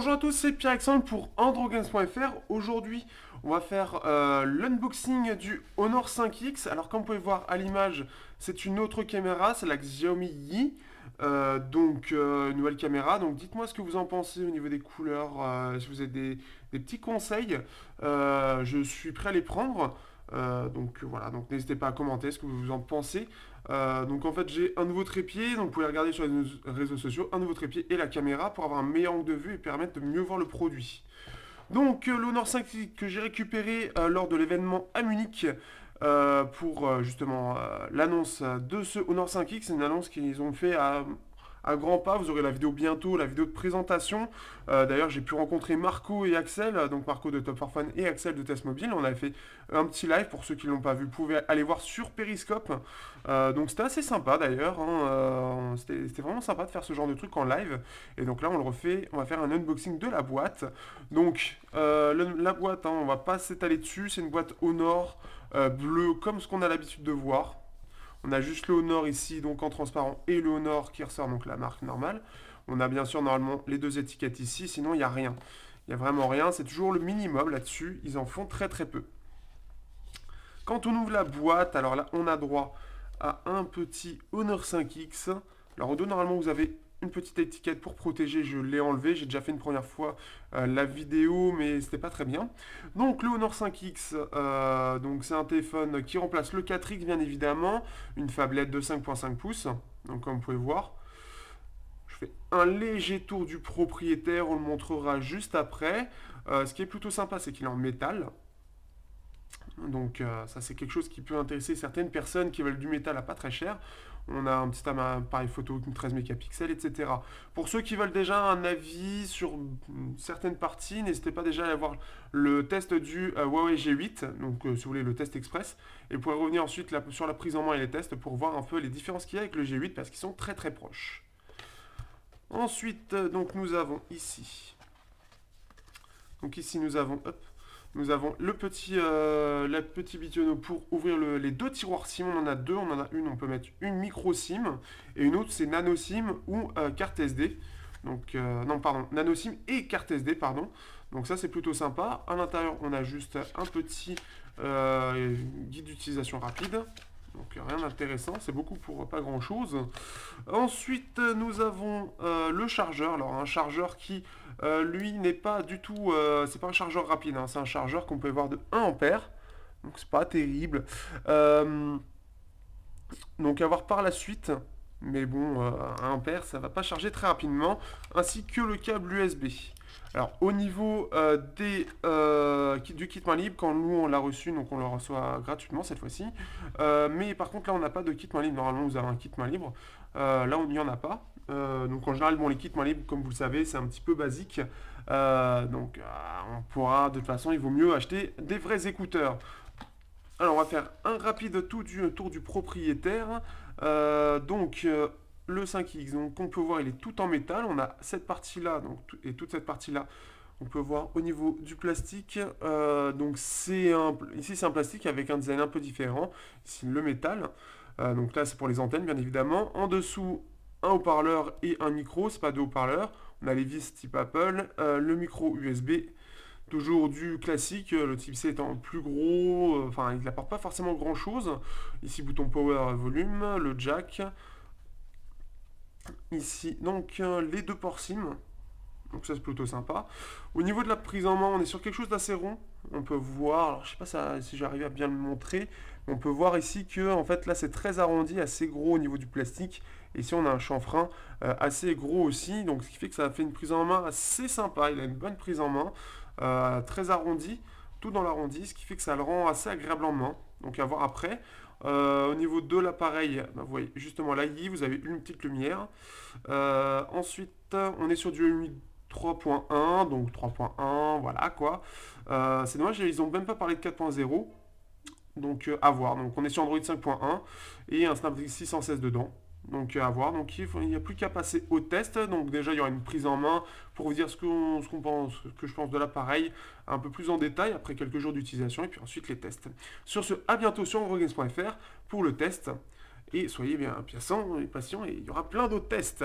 Bonjour à tous, c'est Pierre-Alexandre pour AndroGames.fr. Aujourd'hui, on va faire l'unboxing du Honor 5X. Alors, comme vous pouvez voir à l'image, c'est une autre caméra, c'est la Xiaomi Yi. Une nouvelle caméra. Donc, dites-moi ce que vous en pensez au niveau des couleurs, si vous avez des petits conseils. Je suis prêt à les prendre. Voilà, donc n'hésitez pas à commenter ce que vous en pensez. Donc en fait j'ai un nouveau trépied, donc vous pouvez regarder sur les réseaux sociaux, un nouveau trépied et la caméra pour avoir un meilleur angle de vue et permettre de mieux voir le produit. Donc l'Honor 5 que j'ai récupéré lors de l'événement à Munich pour justement l'annonce de ce Honor 5X, c'est une annonce qu'ils ont fait à grands pas. Vous aurez la vidéo bientôt, la vidéo de présentation. D'ailleurs, j'ai pu rencontrer Marco et Axel, donc Marco de Top 4 Fun et Axel de Test Mobile. On avait fait un petit live, pour ceux qui ne l'ont pas vu, vous pouvez aller voir sur Periscope. Donc c'était assez sympa d'ailleurs, hein. C'était vraiment sympa de faire ce genre de truc en live. Et donc là, on le refait, on va faire un unboxing de la boîte. Donc la boîte, hein, on va pas s'étaler dessus, c'est une boîte Honor bleue comme ce qu'on a l'habitude de voir. On a juste le Honor ici, donc en transparent, et le Honor qui ressort, donc la marque normale. On a bien sûr normalement les deux étiquettes ici, sinon il n'y a rien. Il n'y a vraiment rien, c'est toujours le minimum là-dessus, ils en font très très peu. Quand on ouvre la boîte, alors là on a droit à un petit Honor 5X. Alors au dos normalement vous avez une petite étiquette pour protéger, je l'ai enlevé, j'ai déjà fait une première fois la vidéo mais c'était pas très bien. Donc le Honor 5X, donc c'est un téléphone qui remplace le 4X bien évidemment, une phablette de 5.5 pouces, donc comme vous pouvez voir. Je fais un léger tour du propriétaire, on le montrera juste après. Ce qui est plutôt sympa c'est qu'il est en métal. Donc ça c'est quelque chose qui peut intéresser certaines personnes qui veulent du métal à pas très cher. On a un petit appareil photo 13 mégapixels, etc. Pour ceux qui veulent déjà un avis sur certaines parties, n'hésitez pas déjà à aller voir le test du Huawei G8, donc si vous voulez le test express, et vous pourrez revenir ensuite sur la prise en main et les tests pour voir un peu les différences qu'il y a avec le G8 parce qu'ils sont très très proches. Ensuite, donc nous avons ici, nous avons, hop, nous avons le petit bitonneau pour ouvrir les deux tiroirs SIM. On en a deux. On en a une, on peut mettre une micro SIM et une autre, c'est nano SIM ou carte SD. Donc, non, pardon, nano SIM et carte SD, pardon. Donc ça, c'est plutôt sympa. À l'intérieur, on a juste un petit guide d'utilisation rapide. Donc rien d'intéressant, c'est beaucoup pour pas grand chose. Ensuite, nous avons le chargeur. Alors un chargeur qui, lui, n'est pas du tout, c'est pas un chargeur rapide, hein, c'est un chargeur qu'on peut voir de 1 ampère. Donc c'est pas terrible. Donc à voir par la suite. Mais bon, 1 ampère, ça va pas charger très rapidement. Ainsi que le câble USB. Alors au niveau du kit main libre, quand nous on l'a reçu, donc on le reçoit gratuitement cette fois-ci. Mais par contre là on n'a pas de kit main libre, normalement vous avez un kit main libre. Là on n'y en a pas. Donc en général bon, les kits main libre comme vous le savez c'est un petit peu basique. On pourra de toute façon il vaut mieux acheter des vrais écouteurs. Alors on va faire un rapide tour du propriétaire. Le 5X, donc on peut voir il est tout en métal, on a cette partie là et toute cette partie là, on peut voir au niveau du plastique, ici c'est un plastique avec un design un peu différent, ici le métal, donc là c'est pour les antennes bien évidemment, en dessous un haut-parleur et un micro, c'est pas deux haut-parleurs, on a les vis type Apple, le micro USB, toujours du classique, le type C étant plus gros, il n'apporte pas forcément grand chose, ici bouton power volume, le jack, ici, donc les deux ports SIM. Donc ça c'est plutôt sympa. Au niveau de la prise en main, on est sur quelque chose d'assez rond. On peut voir, alors je sais pas si j'arrive à bien le montrer, mais on peut voir ici que en fait là c'est très arrondi, assez gros au niveau du plastique. Et ici on a un chanfrein assez gros aussi, donc ce qui fait que ça fait une prise en main assez sympa. Il a une bonne prise en main, très arrondi, tout dans l'arrondi, ce qui fait que ça le rend assez agréable en main. Donc à voir après. Au niveau de l'appareil, vous voyez justement là, vous avez une petite lumière. Ensuite, on est sur du 3.1, donc 3.1, voilà quoi. C'est dommage, ils n'ont même pas parlé de 4.0. Donc à voir. Donc on est sur Android 5.1 et un Snapdragon 616 dedans. Donc à voir. Donc il n'y a plus qu'à passer au test. Donc déjà il y aura une prise en main pour vous dire ce qu'on pense, ce que je pense de l'appareil un peu plus en détail après quelques jours d'utilisation et puis ensuite les tests. Sur ce, à bientôt sur androgames.fr pour le test. Et soyez bien patients et il y aura plein d'autres tests.